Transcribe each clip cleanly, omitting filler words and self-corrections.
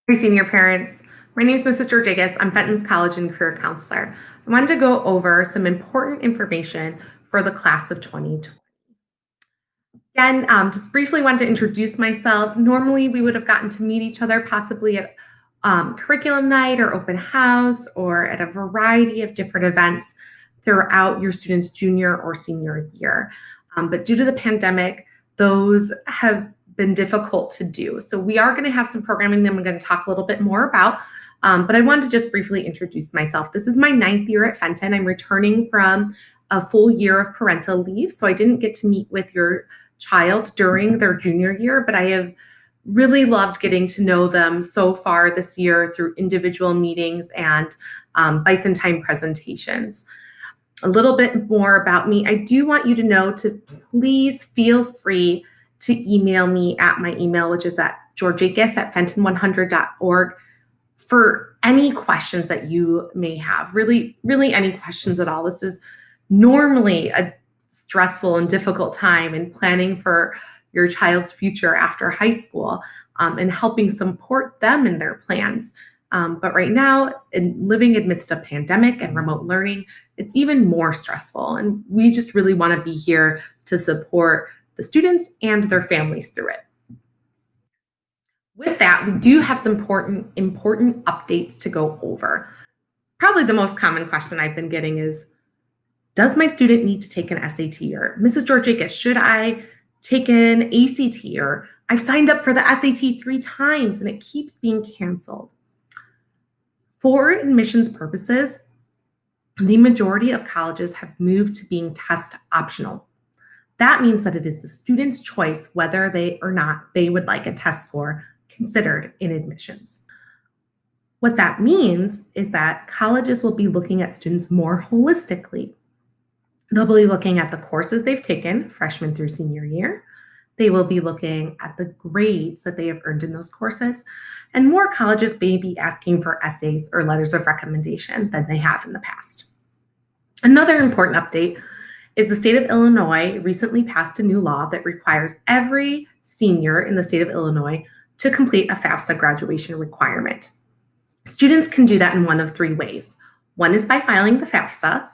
Hi, senior parents. My name is Mrs. Georgigas. I'm Fenton's College and Career Counselor. I wanted to go over some important information for the class of 2020. Again, just briefly wanted to introduce myself. Normally, we would have gotten to meet each other possibly at curriculum night or open house or at a variety of different events throughout your student's junior or senior year. But due to the pandemic, those have been difficult to do. So we are going to have some programming that I'm going to talk a little bit more about. But I wanted to just briefly introduce myself. This is my 9th year at Fenton. I'm returning from a full year of parental leave, so I didn't get to meet with your child during their junior year, but I have really loved getting to know them so far this year through individual meetings and Bison Time presentations. A little bit more about me. I do want you to know to please feel free to email me at my email, which is at georgigas@fenton100.org for any questions that you may have. Really any questions at all. This is normally a stressful and difficult time in planning for your child's future after high school and helping support them in their plans. But right now, in living amidst a pandemic and remote learning, it's even more stressful. And we just really want to be here to support the students and their families through it. With that, we do have some important updates to go over. Probably the most common question I've been getting is, does my student need to take an SAT? Or Mrs. Georgigas, should I take an ACT? Or I've signed up for the SAT 3 times and it keeps being canceled. For admissions purposes, the majority of colleges have moved to being test optional. That means that it is the student's choice whether they or not they would like a test score considered in admissions. What that means is that colleges will be looking at students more holistically. They'll be looking at the courses they've taken freshman through senior year. They will be looking at the grades that they have earned in those courses. And more colleges may be asking for essays or letters of recommendation than they have in the past. Another important update is the state of Illinois recently passed a new law that requires every senior in the state of Illinois to complete a FAFSA graduation requirement. Students can do that in one of 3 ways. One is by filing the FAFSA.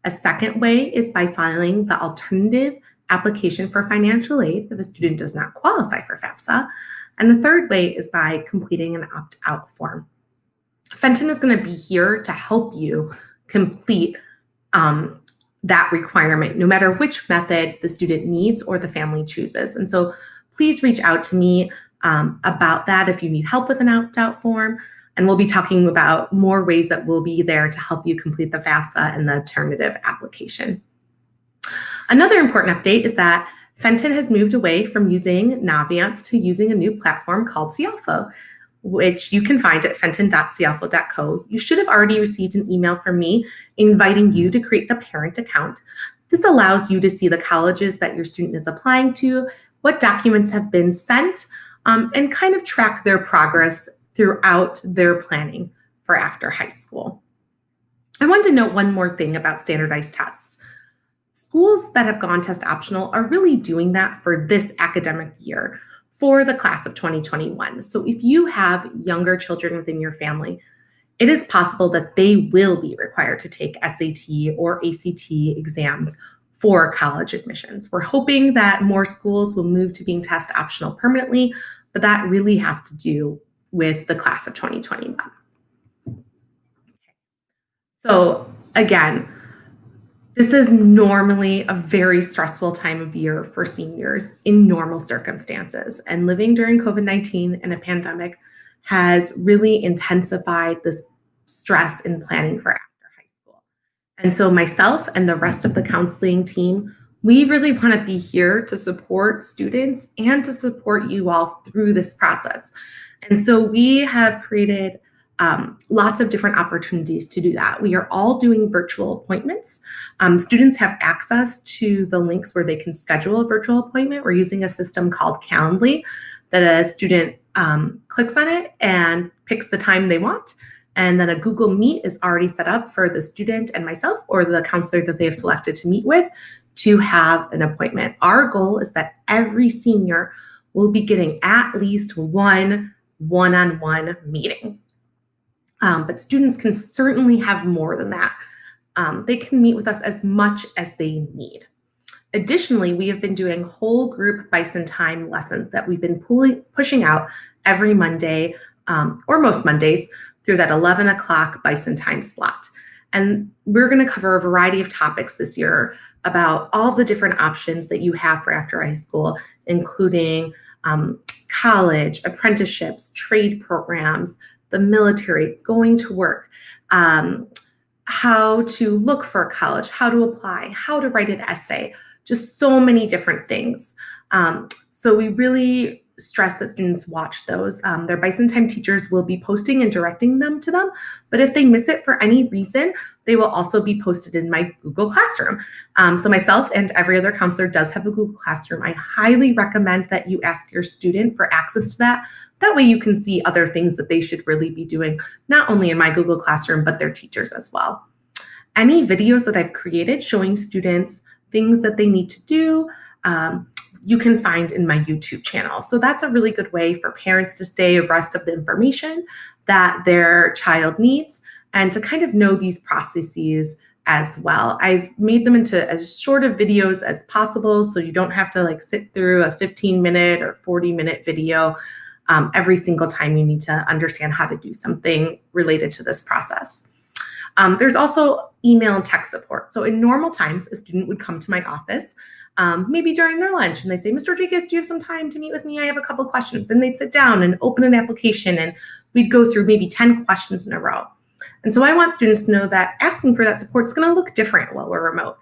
A second way is by filing the alternative application for financial aid if a student does not qualify for FAFSA. And the third way is by completing an opt-out form. Fenton is going to be here to help you complete that requirement, no matter which method the student needs or the family chooses. And so please reach out to me about that if you need help with an opt-out form. And we'll be talking about more ways that we'll be there to help you complete the FAFSA and the alternative application. Another important update is that Fenton has moved away from using Naviance to using a new platform called Cialfo, which you can find at fenton.cialfo.co. You should have already received an email from me inviting you to create a parent account. This allows you to see the colleges that your student is applying to, what documents have been sent, and kind of track their progress throughout their planning for after high school. I wanted to note one more thing about standardized tests. Schools that have gone test optional are really doing that for this academic year for the class of 2021. So if you have younger children within your family, it is possible that they will be required to take SAT or ACT exams for college admissions. We're hoping that more schools will move to being test optional permanently, but that really has to do with the class of 2021. So again, this is normally a very stressful time of year for seniors in normal circumstances, and living during COVID-19 and a pandemic has really intensified this stress in planning for after high school. And so myself and the rest of the counseling team, we really want to be here to support students and to support you all through this process. And so we have created lots of different opportunities to do that. We are all doing virtual appointments. Students have access to the links where they can schedule a virtual appointment. We're using a system called Calendly that a student clicks on it and picks the time they want. And then a Google Meet is already set up for the student and myself or the counselor that they have selected to meet with to have an appointment. Our goal is that every senior will be getting at least one one-on-one meeting. But students can certainly have more than that. They can meet with us as much as they need. Additionally, we have been doing whole group Bison Time lessons that we've been pushing out every Monday, or most Mondays, through that 11 o'clock Bison Time slot. And we're going to cover a variety of topics this year about all the different options that you have for after high school, including college, apprenticeships, trade programs, the military, going to work, how to look for college, how to apply, how to write an essay, just so many different things. So we really stress that students watch those. Their Bison Time teachers will be posting and directing them to them, but if they miss it for any reason, they will also be posted in my Google Classroom. So myself and every other counselor does have a Google Classroom. I highly recommend that you ask your student for access to that. That way you can see other things that they should really be doing, not only in my Google Classroom, but their teachers as well. Any videos that I've created showing students things that they need to do, you can find in my YouTube channel. So that's a really good way for parents to stay abreast of the information that their child needs and to kind of know these processes as well. I've made them into as short of videos as possible, so you don't have to like sit through a 15-minute or 40-minute video every single time you need to understand how to do something related to this process. There's also email and text support. So in normal times, a student would come to my office, maybe during their lunch, and they'd say, "Mr. Rodriguez, do you have some time to meet with me? I have a couple questions." And they'd sit down and open an application, and we'd go through maybe 10 questions in a row. And so I want students to know that asking for that support is going to look different while we're remote,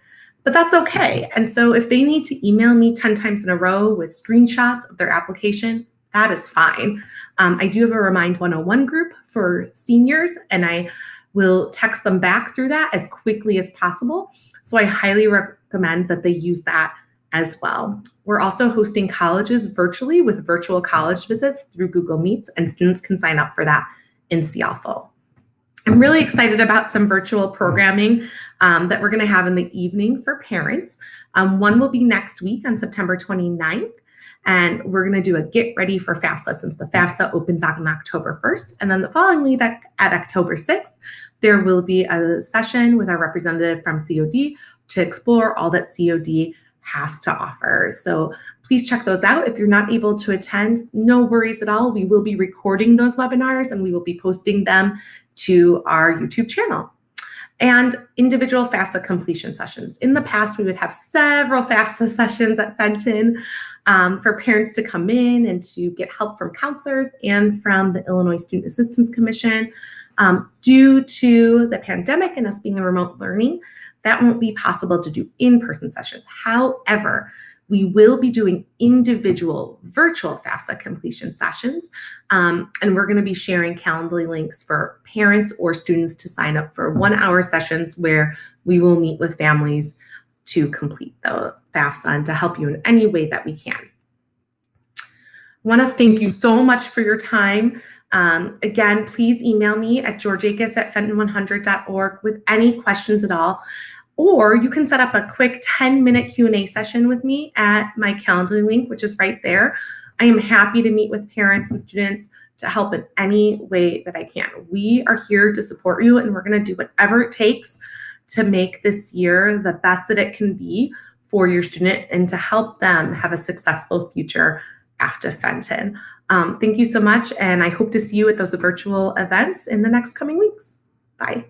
but that's okay. And so if they need to email me 10 times in a row with screenshots of their application, that is fine. I do have a Remind 101 group for seniors, and I will text them back through that as quickly as possible. So I highly recommend that they use that as well. We're also hosting colleges virtually with virtual college visits through Google Meets, and students can sign up for that in CLFO. I'm really excited about some virtual programming that we're going to have in the evening for parents. One will be next week on September 29th. And we're going to do a Get Ready for FAFSA since the FAFSA opens on October 1st. And then the following week at October 6th, there will be a session with our representative from COD to explore all that COD has to offer. So please check those out. If you're not able to attend, no worries at all. We will be recording those webinars and we will be posting them to our YouTube channel. And individual FAFSA completion sessions. In the past, we would have several FAFSA sessions at Fenton for parents to come in and to get help from counselors and from the Illinois Student Assistance Commission. Due to the pandemic and us being in remote learning, that won't be possible to do in-person sessions. However, we will be doing individual virtual FAFSA completion sessions, and we're going to be sharing Calendly links for parents or students to sign up for 1-hour sessions where we will meet with families to complete the FAFSA and to help you in any way that we can. I want to thank you so much for your time. Again, please email me at georgeakes@fenton100.org with any questions at all. Or you can set up a quick 10-minute Q&A session with me at my Calendly link, which is right there. I am happy to meet with parents and students to help in any way that I can. We are here to support you, and we're going to do whatever it takes to make this year the best that it can be for your student and to help them have a successful future after Fenton. Thank you so much, and I hope to see you at those virtual events in the next coming weeks. Bye.